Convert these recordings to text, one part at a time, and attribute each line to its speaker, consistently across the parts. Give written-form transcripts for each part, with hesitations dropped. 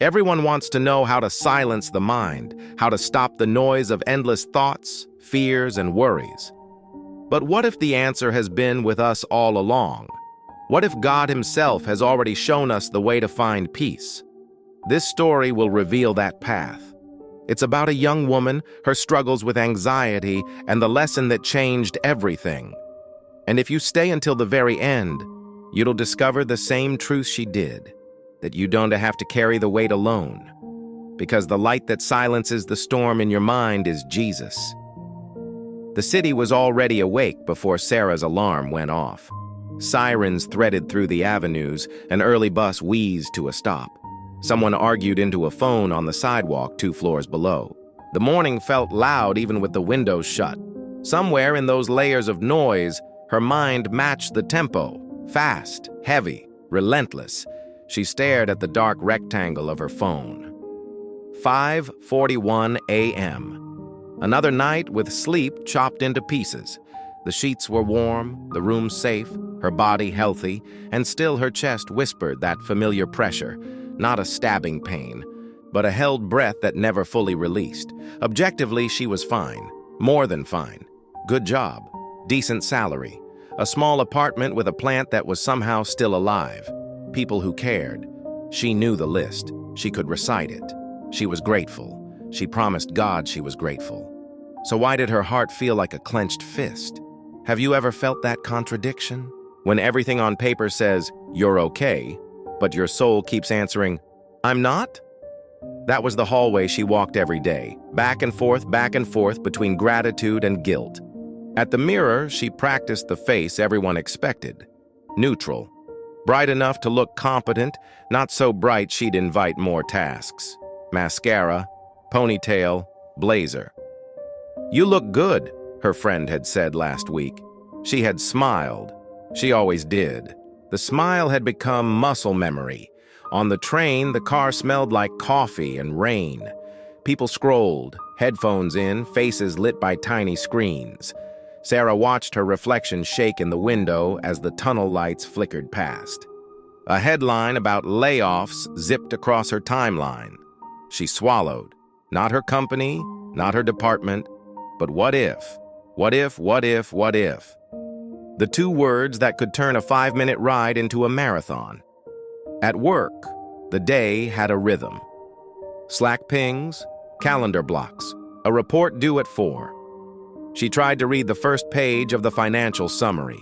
Speaker 1: Everyone wants to know how to silence the mind, how to stop the noise of endless thoughts, fears, and worries. But what if the answer has been with us all along? What if God Himself has already shown us the way to find peace? This story will reveal that path. It's about a young woman, her struggles with anxiety, and the lesson that changed everything. And if you stay until the very end, you'll discover the same truth she did, that you don't have to carry the weight alone, because the light that silences the storm in your mind is Jesus. The city was already awake before Sarah's alarm went off. Sirens threaded through the avenues, an early bus wheezed to a stop. Someone argued into a phone on the sidewalk 2 floors below. The morning felt loud even with the windows shut. Somewhere in those layers of noise, her mind matched the tempo, fast, heavy, relentless. She stared at the dark rectangle of her phone. 5:41 a.m. Another night with sleep chopped into pieces. The sheets were warm, the room safe, her body healthy, and still her chest whispered that familiar pressure. Not a stabbing pain, but a held breath that never fully released. Objectively, she was fine. More than fine. Good job. Decent salary. A small apartment with a plant that was somehow still alive. People who cared. She knew the list. She could recite it. She was grateful. She promised God she was grateful. So why did her heart feel like a clenched fist? Have you ever felt that contradiction? When everything on paper says, "You're okay," but your soul keeps answering, "I'm not?" That was the hallway she walked every day, back and forth between gratitude and guilt. At the mirror, she practiced the face everyone expected. Neutral. Bright enough to look competent, not so bright she'd invite more tasks. Mascara, ponytail, blazer. "You look good," her friend had said last week. She had smiled. She always did. The smile had become muscle memory. On the train, the car smelled like coffee and rain. People scrolled, headphones in, faces lit by tiny screens. Sarah watched her reflection shake in the window as the tunnel lights flickered past. A headline about layoffs zipped across her timeline. She swallowed. Not her company, not her department, but what if? What if, what if, what if? The 2 words that could turn a 5-minute ride into a marathon. At work, the day had a rhythm. Slack pings, calendar blocks, a report due at 4. She tried to read the first page of the financial summary.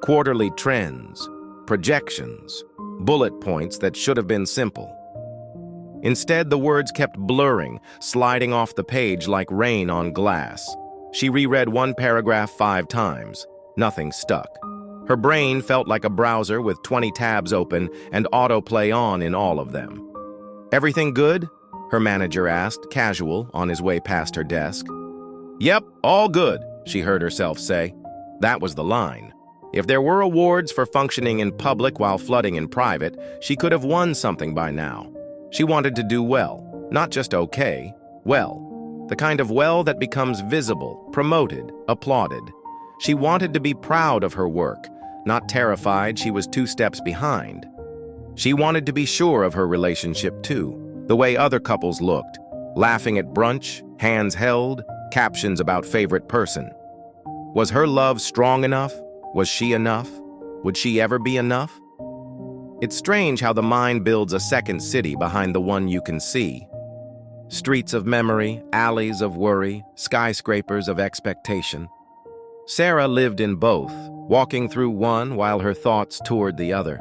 Speaker 1: Quarterly trends, projections, bullet points that should have been simple. Instead, the words kept blurring, sliding off the page like rain on glass. She reread one paragraph 5 times. Nothing stuck. Her brain felt like a browser with 20 tabs open and autoplay on in all of them. "Everything good?" her manager asked, casual, on his way past her desk. "Yep, all good," she heard herself say. That was the line. If there were awards for functioning in public while flooding in private, she could have won something by now. She wanted to do well, not just okay, well. The kind of well that becomes visible, promoted, applauded. She wanted to be proud of her work, not terrified she was 2 steps behind. She wanted to be sure of her relationship too, the way other couples looked, laughing at brunch, hands held, captions about favorite person. Was her love strong enough? Was she enough? Would she ever be enough? It's strange how the mind builds a second city behind the one you can see. Streets of memory, alleys of worry, skyscrapers of expectation. Sarah lived in both, walking through one while her thoughts toured the other.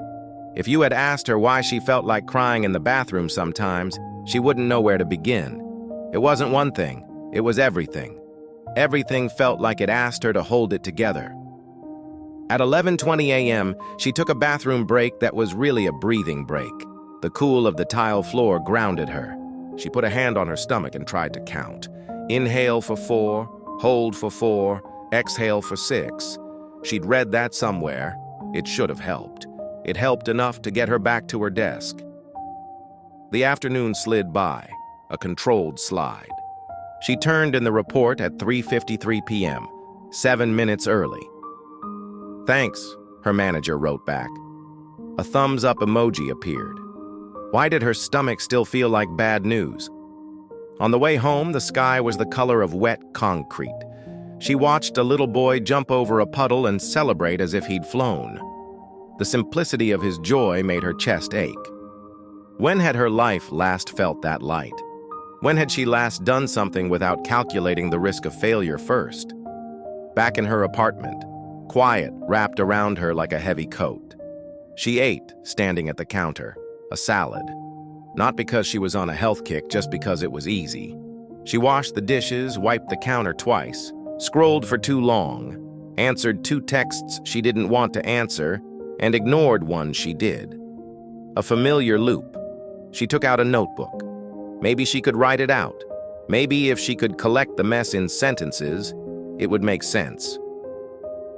Speaker 1: If you had asked her why she felt like crying in the bathroom sometimes, she wouldn't know where to begin. It wasn't one thing, it was everything. Everything felt like it asked her to hold it together. At 11:20 a.m., she took a bathroom break that was really a breathing break. The cool of the tile floor grounded her. She put a hand on her stomach and tried to count. Inhale for 4, hold for 4, exhale for 6. She'd read that somewhere. It should have helped. It helped enough to get her back to her desk. The afternoon slid by, a controlled slide. She turned in the report at 3:53 p.m., 7 minutes early. "Thanks," her manager wrote back. A thumbs-up emoji appeared. Why did her stomach still feel like bad news? On the way home, the sky was the color of wet concrete. She watched a little boy jump over a puddle and celebrate as if he'd flown. The simplicity of his joy made her chest ache. When had her life last felt that light? When had she last done something without calculating the risk of failure first? Back in her apartment, quiet wrapped around her like a heavy coat. She ate, standing at the counter, a salad. Not because she was on a health kick, just because it was easy. She washed the dishes, wiped the counter twice, scrolled for too long, answered 2 texts she didn't want to answer, and ignored one she did. A familiar loop. She took out a notebook. Maybe she could write it out. Maybe if she could collect the mess in sentences, it would make sense.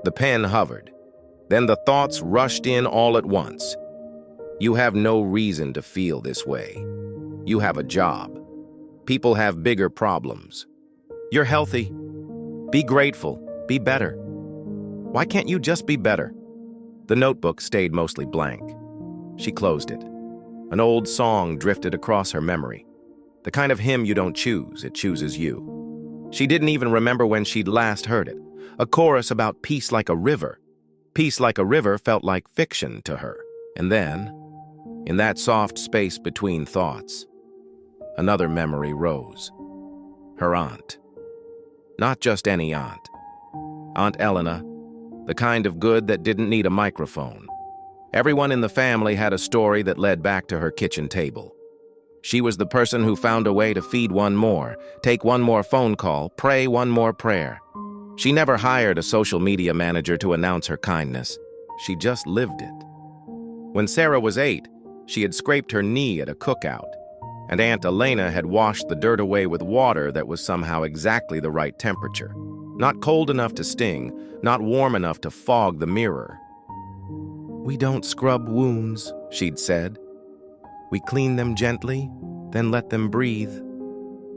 Speaker 1: The pen hovered. Then the thoughts rushed in all at once. You have no reason to feel this way. You have a job. People have bigger problems. You're healthy. Be grateful. Be better. Why can't you just be better? The notebook stayed mostly blank. She closed it. An old song drifted across her memory. The kind of hymn you don't choose, it chooses you. She didn't even remember when she'd last heard it. A chorus about peace like a river. Peace like a river felt like fiction to her. And then, in that soft space between thoughts, another memory rose. Her aunt. Not just any aunt. Aunt Elena, the kind of good that didn't need a microphone. Everyone in the family had a story that led back to her kitchen table. She was the person who found a way to feed one more, take one more phone call, pray one more prayer. She never hired a social media manager to announce her kindness. She just lived it. When Sarah was 8, she had scraped her knee at a cookout, and Aunt Elena had washed the dirt away with water that was somehow exactly the right temperature. Not cold enough to sting, not warm enough to fog the mirror. "We don't scrub wounds," she'd said. "We clean them gently, then let them breathe."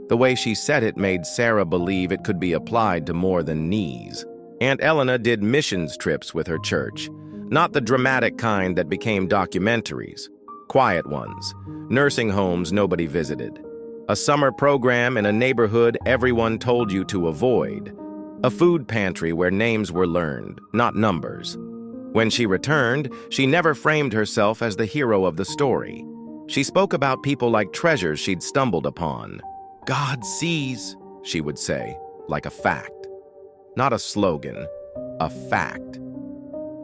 Speaker 1: The way she said it made Sarah believe it could be applied to more than knees. Aunt Elena did missions trips with her church, not the dramatic kind that became documentaries, quiet ones, nursing homes nobody visited, a summer program in a neighborhood everyone told you to avoid, a food pantry where names were learned, not numbers. When she returned, she never framed herself as the hero of the story. She spoke about people like treasures she'd stumbled upon. "God sees," she would say, like a fact. Not a slogan, a fact.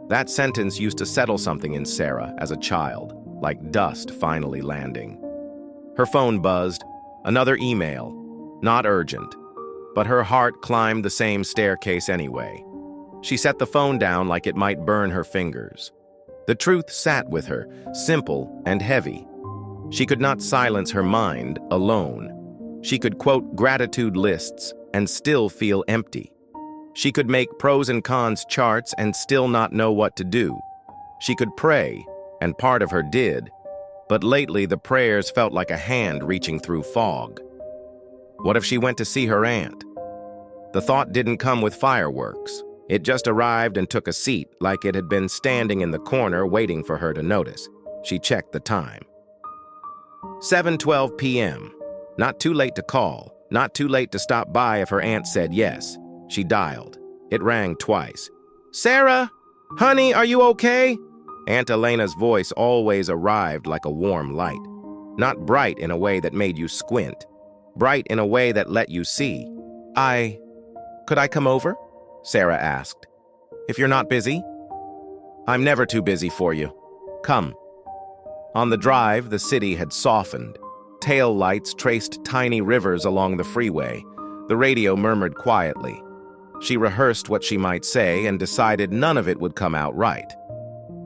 Speaker 1: That sentence used to settle something in Sarah as a child, like dust finally landing. Her phone buzzed, another email, not urgent, but her heart climbed the same staircase anyway. She set the phone down like it might burn her fingers. The truth sat with her, simple and heavy. She could not silence her mind alone. She could quote gratitude lists and still feel empty. She could make pros and cons charts and still not know what to do. She could pray, and part of her did, but lately the prayers felt like a hand reaching through fog. What if she went to see her aunt? The thought didn't come with fireworks. It just arrived and took a seat like it had been standing in the corner waiting for her to notice. She checked the time. 7:12 p.m. Not too late to call, not too late to stop by if her aunt said yes. She dialed. It rang twice. "Sarah? Honey, are you okay?" Aunt Elena's voice always arrived like a warm light. Not bright in a way that made you squint. Bright in a way that let you see. Could I come over?" Sarah asked. "If you're not busy?" "I'm never too busy for you. Come." On the drive, the city had softened. Tail lights traced tiny rivers along the freeway. The radio murmured quietly. She rehearsed what she might say and decided none of it would come out right.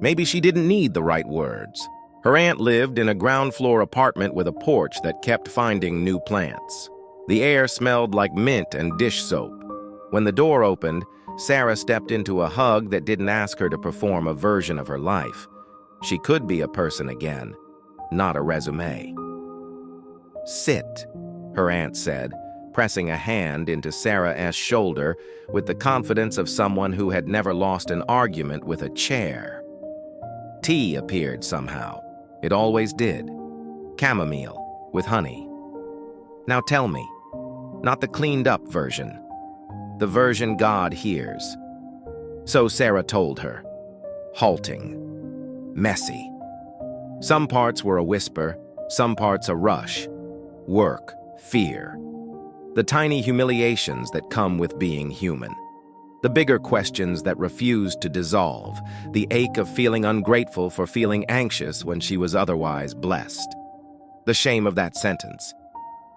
Speaker 1: Maybe she didn't need the right words. Her aunt lived in a ground-floor apartment with a porch that kept finding new plants. The air smelled like mint and dish soap. When the door opened, Sarah stepped into a hug that didn't ask her to perform a version of her life. She could be a person again, not a resume. "Sit," her aunt said, pressing a hand into Sarah's shoulder with the confidence of someone who had never lost an argument with a chair. Tea appeared somehow. It always did. chamomile, with honey. Now tell me, not the cleaned-up version, the version God hears. So Sarah told her, halting, messy. Some parts were a whisper, some parts a rush, work, fear. The tiny humiliations that come with being human. The bigger questions that refused to dissolve, the ache of feeling ungrateful for feeling anxious when she was otherwise blessed. The shame of that sentence.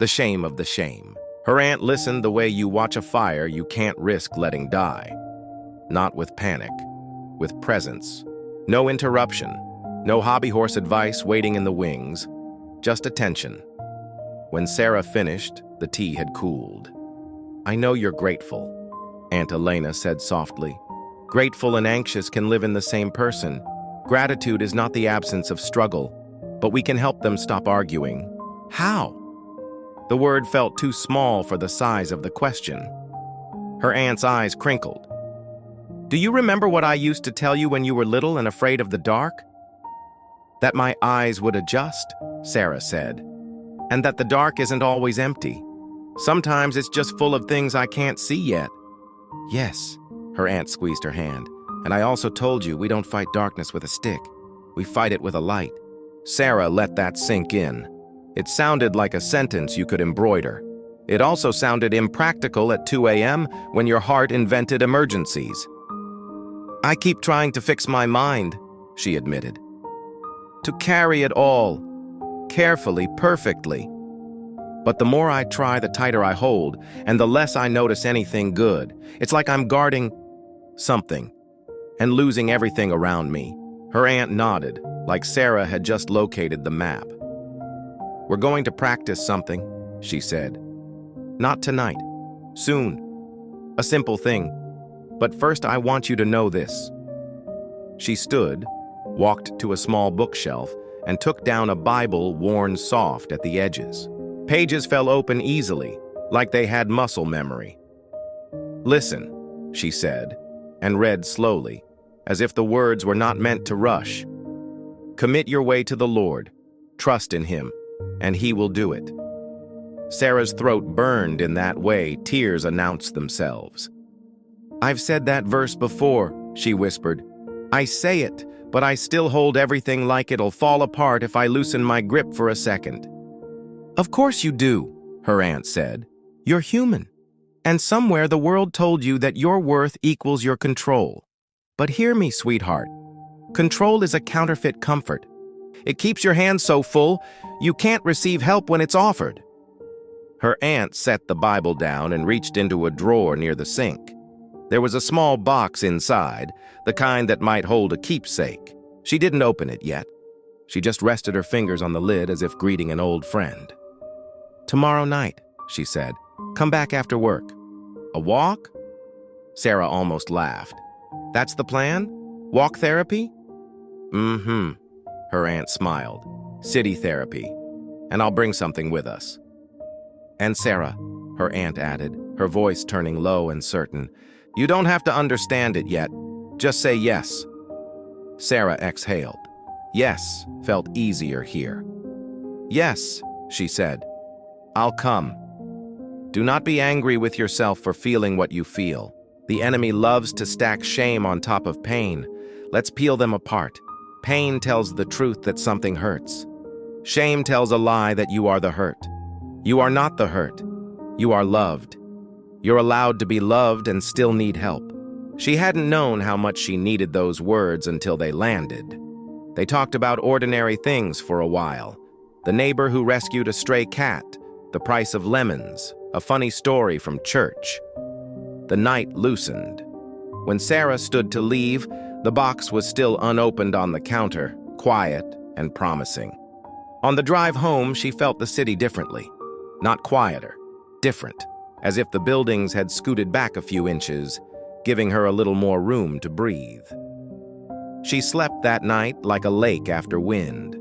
Speaker 1: The shame of the shame. Her aunt listened the way you watch a fire you can't risk letting die. Not with panic, with presence. No interruption, no hobby horse advice waiting in the wings, just attention. When Sarah finished, the tea had cooled. "I know you're grateful," Aunt Elena said softly. "Grateful and anxious can live in the same person. Gratitude is not the absence of struggle, but we can help them stop arguing." "How?" The word felt too small for the size of the question. Her aunt's eyes crinkled. "Do you remember what I used to tell you when you were little and afraid of the dark?" "That my eyes would adjust," Sarah said, "and that the dark isn't always empty. Sometimes it's just full of things I can't see yet." "Yes," her aunt squeezed her hand, "and I also told you we don't fight darkness with a stick. We fight it with a light." Sarah let that sink in. It sounded like a sentence you could embroider. It also sounded impractical at 2 a.m. when your heart invented emergencies. "I keep trying to fix my mind," she admitted. "To carry it all, carefully, perfectly. But the more I try, the tighter I hold, and the less I notice anything good. It's like I'm guarding something and losing everything around me." Her aunt nodded, like Sarah had just located the map. "We're going to practice something," she said. "Not tonight. Soon. A simple thing. But first I want you to know this." She stood, walked to a small bookshelf, and took down a Bible worn soft at the edges. Pages fell open easily, like they had muscle memory. "Listen," she said, and read slowly, as if the words were not meant to rush. "Commit your way to the Lord, trust in Him, and He will do it." Sarah's throat burned in that way, tears announced themselves. "I've said that verse before," she whispered. "I say it, but I still hold everything like it'll fall apart if I loosen my grip for a second." "Of course you do," her aunt said. "You're human. And somewhere the world told you that your worth equals your control. But hear me, sweetheart. Control is a counterfeit comfort. It keeps your hands so full, you can't receive help when it's offered." Her aunt set the Bible down and reached into a drawer near the sink. There was a small box inside, the kind that might hold a keepsake. She didn't open it yet. She just rested her fingers on the lid as if greeting an old friend. "Tomorrow night," she said. "Come back after work." "A walk?" Sarah almost laughed. "That's the plan? Walk therapy?" "Mm-hmm," her aunt smiled. "City therapy. And I'll bring something with us." "And Sarah," her aunt added, her voice turning low and certain, "you don't have to understand it yet. Just say yes." Sarah exhaled. Yes felt easier here. "Yes," she said. "I'll come. Do not be angry with yourself for feeling what you feel. The enemy loves to stack shame on top of pain. Let's peel them apart. Pain tells the truth that something hurts. Shame tells a lie that you are the hurt. You are not the hurt. You are loved. You're allowed to be loved and still need help." She hadn't known how much she needed those words until they landed. They talked about ordinary things for a while. The neighbor who rescued a stray cat, the price of lemons, a funny story from church. The night loosened. When Sarah stood to leave, the box was still unopened on the counter, quiet and promising. On the drive home, she felt the city differently. Not quieter, different, as if the buildings had scooted back a few inches, giving her a little more room to breathe. She slept that night like a lake after wind.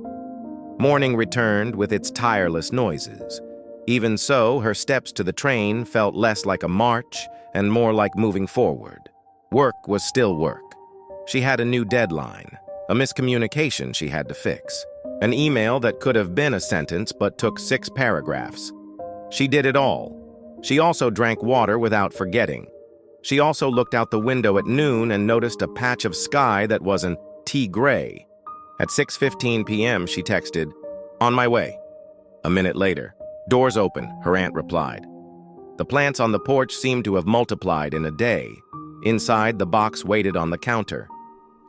Speaker 1: Morning returned with its tireless noises. Even so, her steps to the train felt less like a march and more like moving forward. Work was still work. She had a new deadline, a miscommunication she had to fix. An email that could have been a sentence but took 6 paragraphs. She did it all. She also drank water without forgetting. She also looked out the window at noon and noticed a patch of sky that wasn't tea gray. At 6:15 p.m., she texted, "On my way." A minute later, "Doors open," her aunt replied. The plants on the porch seemed to have multiplied in a day. Inside, the box waited on the counter.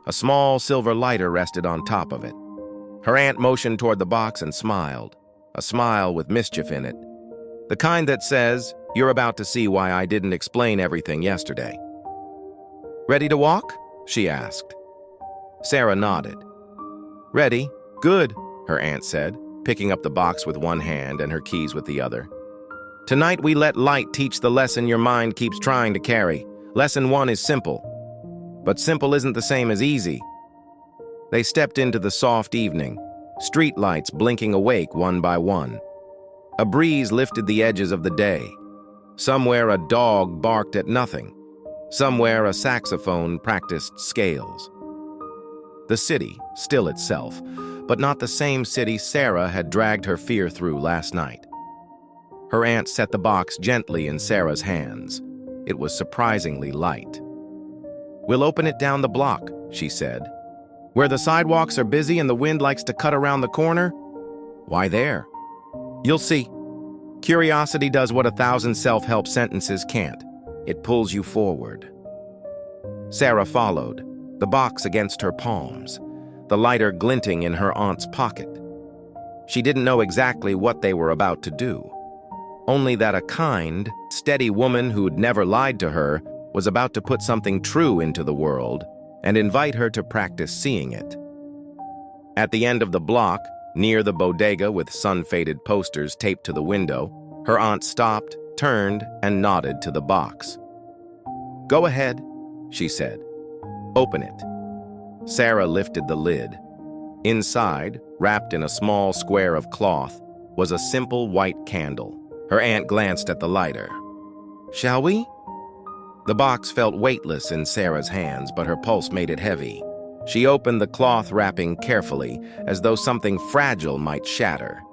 Speaker 1: A small silver lighter rested on top of it. Her aunt motioned toward the box and smiled, a smile with mischief in it. The kind that says, "You're about to see why I didn't explain everything yesterday." "Ready to walk?" she asked. Sarah nodded. "Ready? Good," her aunt said, picking up the box with one hand and her keys with the other. "Tonight we let light teach the lesson your mind keeps trying to carry. Lesson 1 is simple. But simple isn't the same as easy." They stepped into the soft evening, street lights blinking awake one by one. A breeze lifted the edges of the day. Somewhere a dog barked at nothing. Somewhere a saxophone practiced scales. The city, still itself, but not the same city Sarah had dragged her fear through last night. Her aunt set the box gently in Sarah's hands. It was surprisingly light. "We'll open it down the block," she said. "Where the sidewalks are busy and the wind likes to cut around the corner?" "Why there?" "You'll see. Curiosity does what 1,000 self-help sentences can't. It pulls you forward." Sarah followed, the box against her palms, the lighter glinting in her aunt's pocket. She didn't know exactly what they were about to do, only that a kind, steady woman who'd never lied to her was about to put something true into the world and invite her to practice seeing it. At the end of the block, near the bodega with sun-faded posters taped to the window, her aunt stopped, turned, and nodded to the box. "Go ahead," she said. "Open it." Sarah lifted the lid. Inside, wrapped in a small square of cloth, was a simple white candle. Her aunt glanced at the lighter. "Shall we?" The box felt weightless in Sarah's hands, but her pulse made it heavy. She opened the cloth wrapping carefully, as though something fragile might shatter.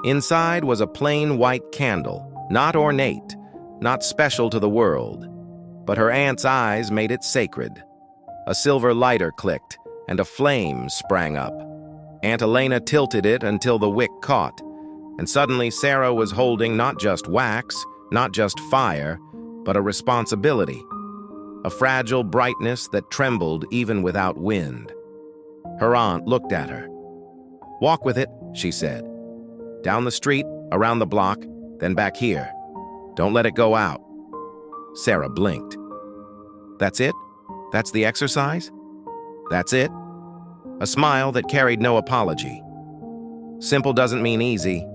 Speaker 1: Inside was a plain white candle, not ornate, not special to the world. But her aunt's eyes made it sacred. A silver lighter clicked, and a flame sprang up. Aunt Elena tilted it until the wick caught, and suddenly Sarah was holding not just wax, not just fire, but a responsibility, a fragile brightness that trembled even without wind. Her aunt looked at her. "Walk with it," she said. "Down the street, around the block, then back here. Don't let it go out." Sarah blinked. "That's it? That's the exercise?" "That's it." A smile that carried no apology. Simple doesn't mean easy.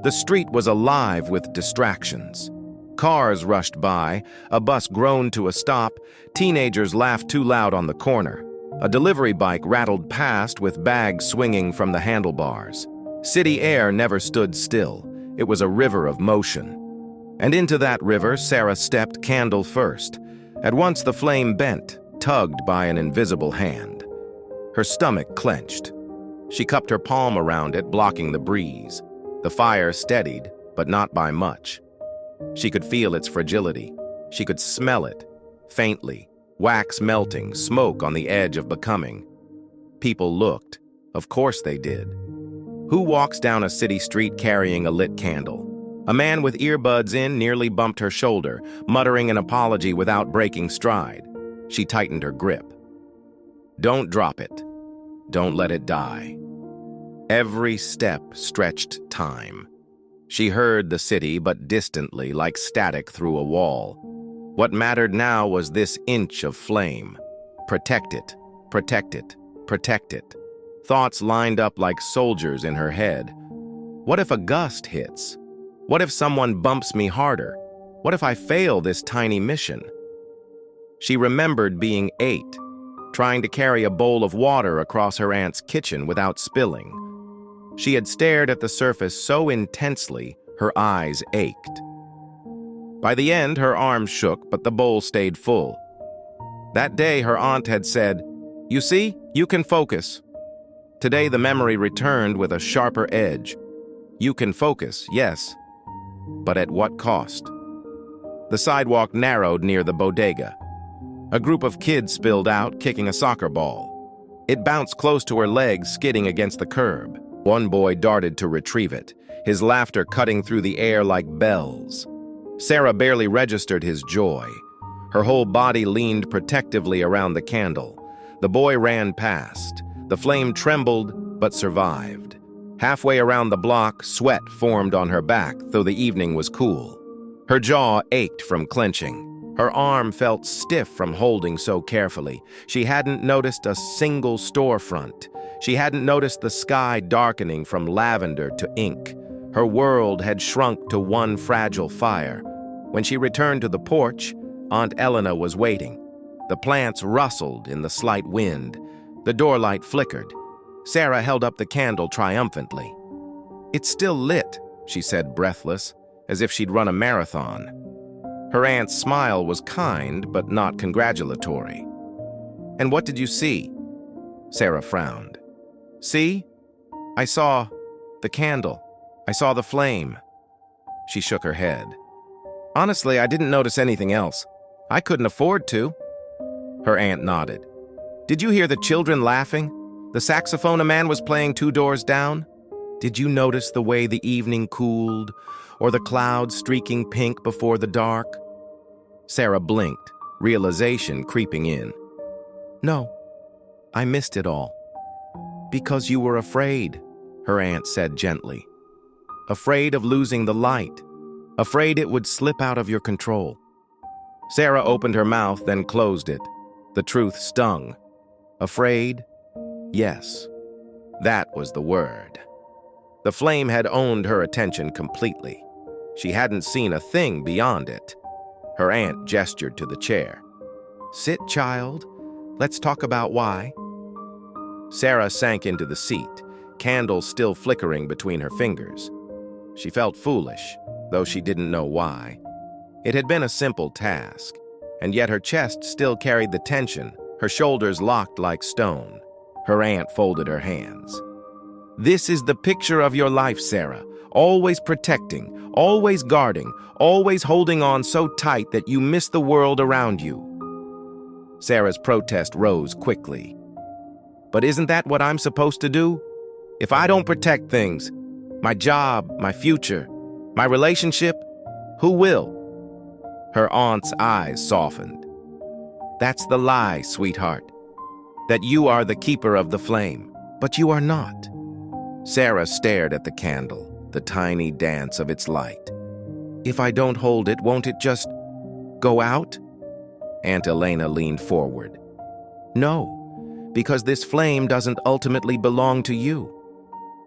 Speaker 1: The street was alive with distractions. Cars rushed by, a bus groaned to a stop, teenagers laughed too loud on the corner. A delivery bike rattled past with bags swinging from the handlebars. City air never stood still. It was a river of motion. And into that river, Sarah stepped candle first. At once the flame bent, tugged by an invisible hand. Her stomach clenched. She cupped her palm around it, blocking the breeze. The fire steadied, but not by much. She could feel its fragility. She could smell it, faintly, wax melting, smoke on the edge of becoming. People looked. Of course they did. Who walks down a city street carrying a lit candle? A man with earbuds in nearly bumped her shoulder, muttering an apology without breaking stride. She tightened her grip. Don't drop it. Don't let it die. Every step stretched time. She heard the city, but distantly, like static through a wall. What mattered now was this inch of flame. Protect it, protect it, protect it. Thoughts lined up like soldiers in her head. What if a gust hits? What if someone bumps me harder? What if I fail this tiny mission? She remembered being 8, trying to carry a bowl of water across her aunt's kitchen without spilling. She had stared at the surface so intensely, her eyes ached. By the end, her arms shook, but the bowl stayed full. That day, her aunt had said, "You see, you can focus." Today, the memory returned with a sharper edge. You can focus, yes, but at what cost? The sidewalk narrowed near the bodega. A group of kids spilled out, kicking a soccer ball. It bounced close to her legs, skidding against the curb. One boy darted to retrieve it, his laughter cutting through the air like bells. Sarah barely registered his joy. Her whole body leaned protectively around the candle. The boy ran past. The flame trembled, but survived. Halfway around the block, sweat formed on her back, though the evening was cool. Her jaw ached from clenching. Her arm felt stiff from holding so carefully. She hadn't noticed a single storefront. She hadn't noticed the sky darkening from lavender to ink. Her world had shrunk to one fragile fire. When she returned to the porch, Aunt Elena was waiting. The plants rustled in the slight wind. The doorlight flickered. Sarah held up the candle triumphantly. "It's still lit," she said, breathless, as if she'd run a marathon. Her aunt's smile was kind, but not congratulatory. "And what did you see?" Sarah frowned. "See? I saw the candle. I saw the flame." She shook her head. "Honestly, I didn't notice anything else. I couldn't afford to." Her aunt nodded. "Did you hear the children laughing? The saxophone a man was playing 2 doors down? Did you notice the way the evening cooled, or the clouds streaking pink before the dark?" Sarah blinked, realization creeping in. "No, I missed it all." "Because you were afraid," her aunt said gently. "Afraid of losing the light. Afraid it would slip out of your control." Sarah opened her mouth, then closed it. The truth stung. Afraid? Yes. That was the word. The flame had owned her attention completely. She hadn't seen a thing beyond it. Her aunt gestured to the chair. "Sit, child. Let's talk about why." Sarah sank into the seat, candles still flickering between her fingers. She felt foolish, though she didn't know why. It had been a simple task, and yet her chest still carried the tension, her shoulders locked like stone. Her aunt folded her hands. "This is the picture of your life, Sarah. Always protecting, always guarding, always holding on so tight that you miss the world around you." Sarah's protest rose quickly. "But isn't that what I'm supposed to do? If I don't protect things, my job, my future, my relationship, who will?" Her aunt's eyes softened. "That's the lie, sweetheart. That you are the keeper of the flame, but you are not." Sarah stared at the candle, the tiny dance of its light. "If I don't hold it, won't it just go out?" Aunt Elena leaned forward. "No, because this flame doesn't ultimately belong to you.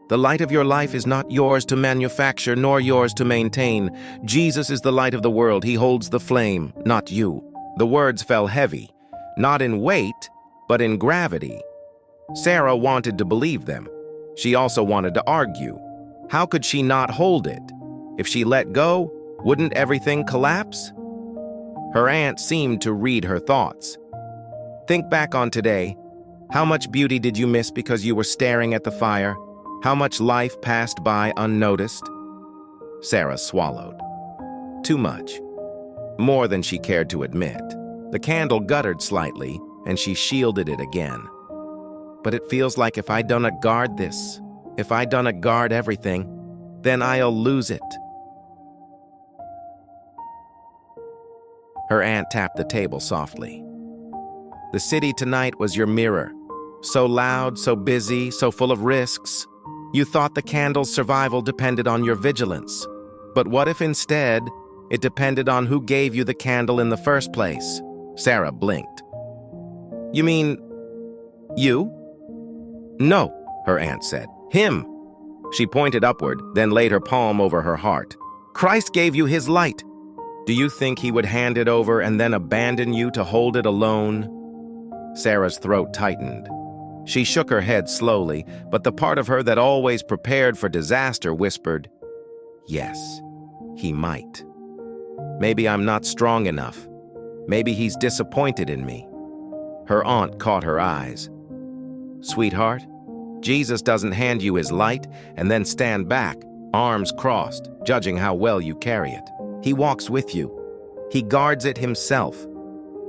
Speaker 1: The light of your life is not yours to manufacture, nor yours to maintain. Jesus is the light of the world. He holds the flame, not you." The words fell heavy, not in weight, but in gravity. Sarah wanted to believe them. She also wanted to argue. How could she not hold it? If she let go, wouldn't everything collapse? Her aunt seemed to read her thoughts. "Think back on today. How much beauty did you miss because you were staring at the fire? How much life passed by unnoticed?" Sarah swallowed. Too much. More than she cared to admit. The candle guttered slightly, and she shielded it again. "But it feels like if I don't guard this, if I don't guard everything, then I'll lose it." Her aunt tapped the table softly. "The city tonight was your mirror. So loud, so busy, so full of risks. You thought the candle's survival depended on your vigilance. But what if instead, it depended on who gave you the candle in the first place?" Sarah blinked. "You mean you?" "No," her aunt said. "Him." She pointed upward, then laid her palm over her heart. "Christ gave you his light. Do you think he would hand it over and then abandon you to hold it alone?" Sarah's throat tightened. She shook her head slowly, but the part of her that always prepared for disaster whispered, "Yes, he might. Maybe I'm not strong enough. Maybe he's disappointed in me." Her aunt caught her eyes. "Sweetheart, Jesus doesn't hand you his light and then stand back, arms crossed, judging how well you carry it. He walks with you. He guards it himself.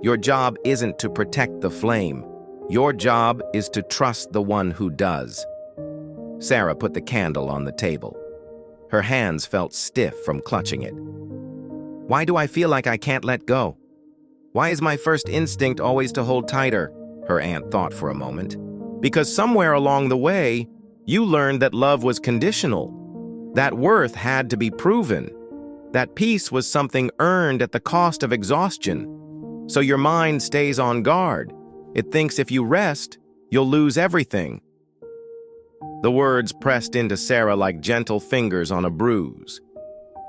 Speaker 1: Your job isn't to protect the flame. Your job is to trust the one who does. Sarah put the candle on the table. Her hands felt stiff from clutching it. Why do I feel like I can't let go? Why is my first instinct always to hold tighter? Her aunt thought for a moment. Because somewhere along the way, you learned that love was conditional. That worth had to be proven. That peace was something earned at the cost of exhaustion. So your mind stays on guard. It thinks if you rest, you'll lose everything. The words pressed into Sarah like gentle fingers on a bruise.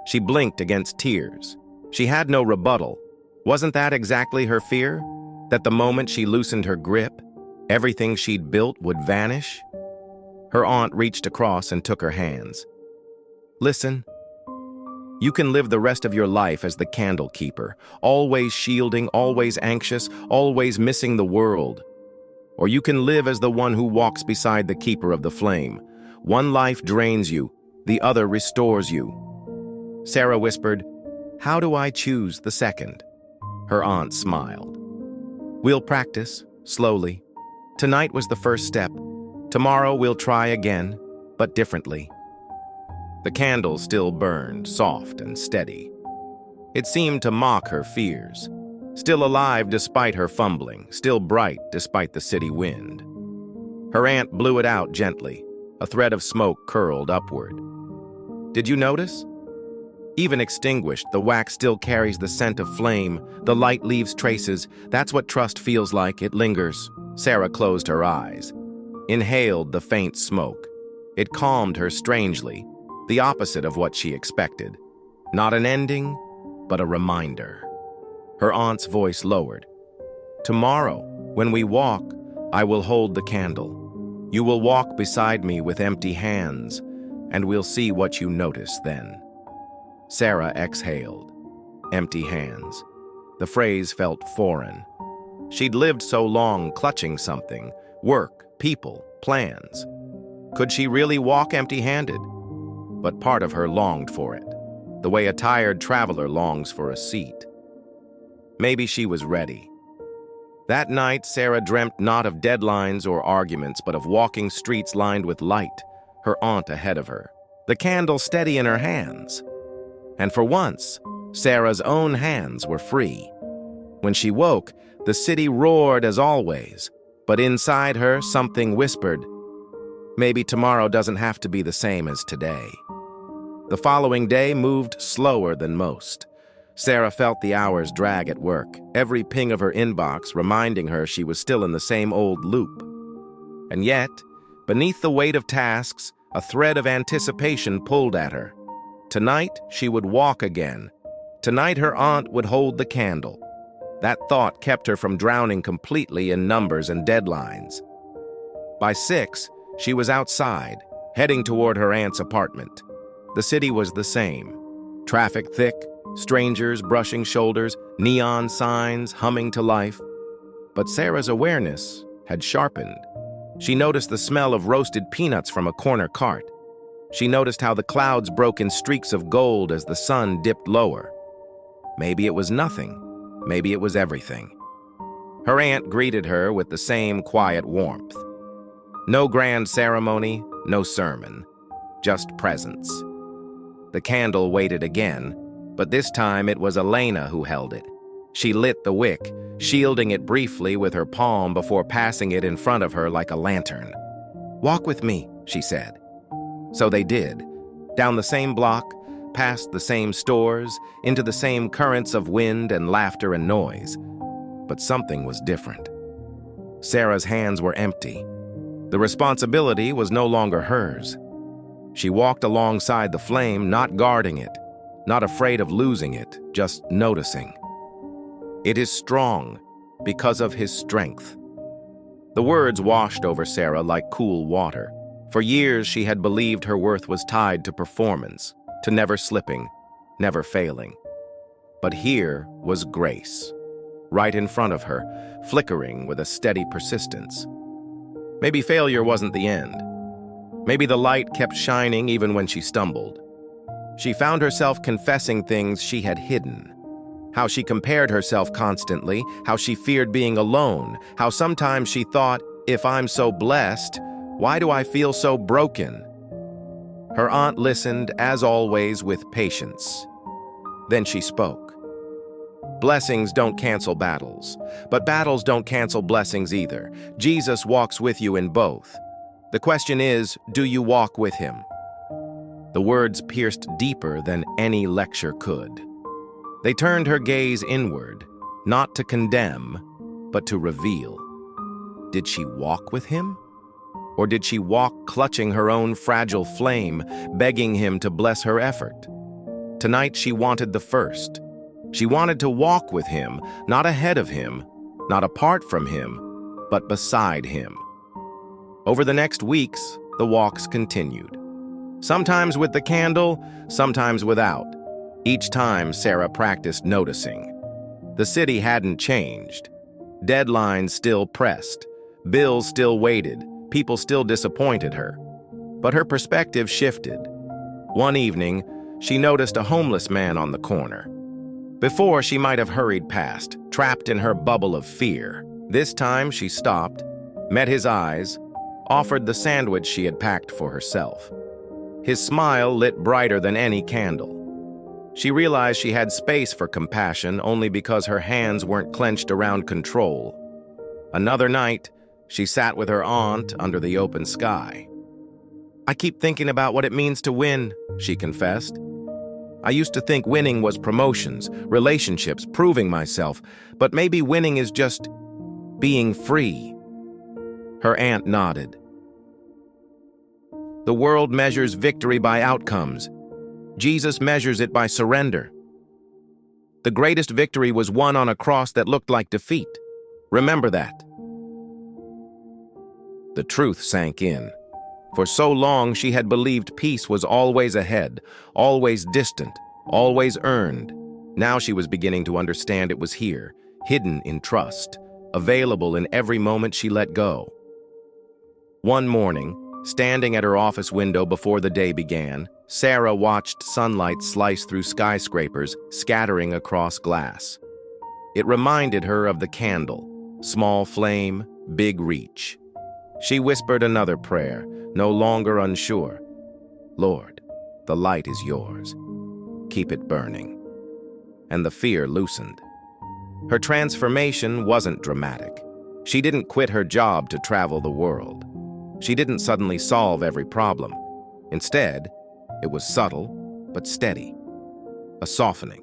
Speaker 1: She blinked against tears. She had no rebuttal. Wasn't that exactly her fear? That the moment she loosened her grip, everything she'd built would vanish? Her aunt reached across and took her hands. Listen, you can live the rest of your life as the candle keeper, always shielding, always anxious, always missing the world. Or you can live as the one who walks beside the keeper of the flame. One life drains you, the other restores you. Sarah whispered, "How do I choose the second?" Her aunt smiled. "We'll practice, slowly. Tonight was the first step. Tomorrow we'll try again, but differently." The candle still burned, soft and steady. It seemed to mock her fears. Still alive despite her fumbling, still bright despite the city wind. Her aunt blew it out gently. A thread of smoke curled upward. Did you notice? Even extinguished, the wax still carries the scent of flame. The light leaves traces. That's what trust feels like. It lingers. Sarah closed her eyes, inhaled the faint smoke. It calmed her strangely, the opposite of what she expected. Not an ending, but a reminder. Her aunt's voice lowered. "Tomorrow, when we walk, I will hold the candle. You will walk beside me with empty hands, and we'll see what you notice then." Sarah exhaled. Empty hands. The phrase felt foreign. She'd lived so long clutching something, work, people, plans. Could she really walk empty-handed? But part of her longed for it, the way a tired traveler longs for a seat. Maybe she was ready. That night, Sarah dreamt not of deadlines or arguments, but of walking streets lined with light, her aunt ahead of her, the candle steady in her hands. And for once, Sarah's own hands were free. When she woke, the city roared as always, but inside her something whispered, maybe tomorrow doesn't have to be the same as today. The following day moved slower than most. Sarah felt the hours drag at work, every ping of her inbox reminding her she was still in the same old loop. And yet, beneath the weight of tasks, a thread of anticipation pulled at her. Tonight, she would walk again. Tonight, her aunt would hold the candle. That thought kept her from drowning completely in numbers and deadlines. By 6, she was outside, heading toward her aunt's apartment. The city was the same. Traffic thick, strangers brushing shoulders, neon signs humming to life. But Sarah's awareness had sharpened. She noticed the smell of roasted peanuts from a corner cart. She noticed how the clouds broke in streaks of gold as the sun dipped lower. Maybe it was nothing. Maybe it was everything. Her aunt greeted her with the same quiet warmth. No grand ceremony, no sermon, just presence. The candle waited again, but this time it was Elena who held it. She lit the wick, shielding it briefly with her palm before passing it in front of her like a lantern. "Walk with me," she said. So they did, down the same block, past the same stores, into the same currents of wind and laughter and noise. But something was different. Sarah's hands were empty. The responsibility was no longer hers. She walked alongside the flame, not guarding it, not afraid of losing it, just noticing. It is strong because of his strength. The words washed over Sarah like cool water. For years, she had believed her worth was tied to performance, to never slipping, never failing. But here was grace, right in front of her, flickering with a steady persistence. Maybe failure wasn't the end. Maybe the light kept shining even when she stumbled. She found herself confessing things she had hidden. How she compared herself constantly, how she feared being alone, how sometimes she thought, if I'm so blessed, why do I feel so broken? Her aunt listened, as always, with patience. Then she spoke. Blessings don't cancel battles, but battles don't cancel blessings either. Jesus walks with you in both. The question is, do you walk with him? The words pierced deeper than any lecture could. They turned her gaze inward, not to condemn, but to reveal. Did she walk with him? Or did she walk clutching her own fragile flame, begging him to bless her effort? Tonight she wanted the first. She wanted to walk with him, not ahead of him, not apart from him, but beside him. Over the next weeks, the walks continued. Sometimes with the candle, sometimes without. Each time Sarah practiced noticing. The city hadn't changed. Deadlines still pressed. Bills still waited. People still disappointed her. But her perspective shifted. One evening, she noticed a homeless man on the corner. Before, she might have hurried past, trapped in her bubble of fear. This time, she stopped, met his eyes, offered the sandwich she had packed for herself. His smile lit brighter than any candle. She realized she had space for compassion only because her hands weren't clenched around control. Another night, she sat with her aunt under the open sky. "I keep thinking about what it means to win," she confessed. "I used to think winning was promotions, relationships, proving myself, but maybe winning is just being free." Her aunt nodded. "The world measures victory by outcomes. Jesus measures it by surrender. The greatest victory was won on a cross that looked like defeat. Remember that." The truth sank in. For so long, she had believed peace was always ahead, always distant, always earned. Now she was beginning to understand it was here, hidden in trust, available in every moment she let go. One morning, standing at her office window before the day began, Sarah watched sunlight slice through skyscrapers, scattering across glass. It reminded her of the candle, small flame, big reach. She whispered another prayer, no longer unsure. "Lord, the light is yours. Keep it burning." And the fear loosened. Her transformation wasn't dramatic. She didn't quit her job to travel the world. She didn't suddenly solve every problem. Instead, it was subtle but steady. A softening,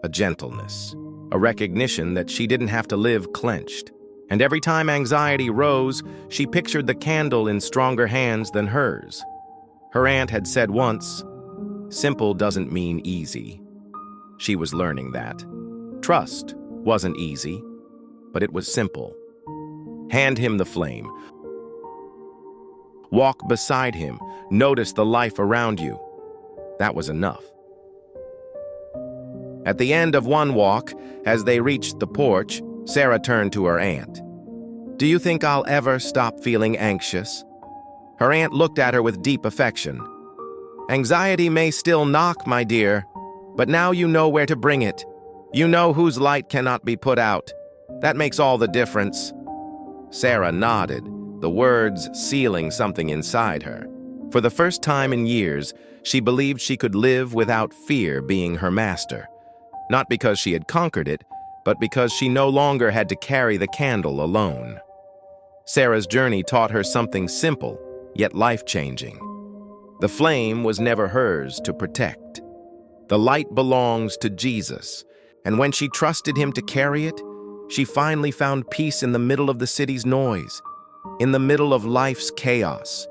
Speaker 1: a gentleness, a recognition that she didn't have to live clenched. And every time anxiety rose, she pictured the candle in stronger hands than hers. Her aunt had said once, "Simple doesn't mean easy." She was learning that. Trust wasn't easy, but it was simple. Hand him the flame. Walk beside him. Notice the life around you. That was enough. At the end of one walk, as they reached the porch, Sarah turned to her aunt. "Do you think I'll ever stop feeling anxious?" Her aunt looked at her with deep affection. "Anxiety may still knock, my dear, but now you know where to bring it. You know whose light cannot be put out. That makes all the difference." Sarah nodded, the words sealing something inside her. For the first time in years, she believed she could live without fear being her master. Not because she had conquered it, but because she no longer had to carry the candle alone. Sarah's journey taught her something simple, yet life-changing. The flame was never hers to protect. The light belongs to Jesus, and when she trusted him to carry it, she finally found peace in the middle of the city's noise, in the middle of life's chaos.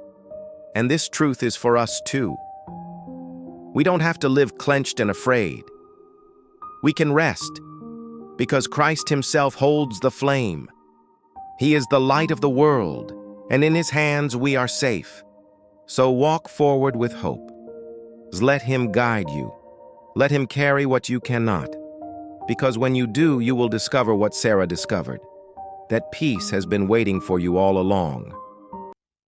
Speaker 1: And this truth is for us too. We don't have to live clenched and afraid. We can rest, because Christ himself holds the flame. He is the light of the world, and in his hands we are safe. So walk forward with hope. Let him guide you. Let him carry what you cannot. Because when you do, you will discover what Sarah discovered, that peace has been waiting for you all along.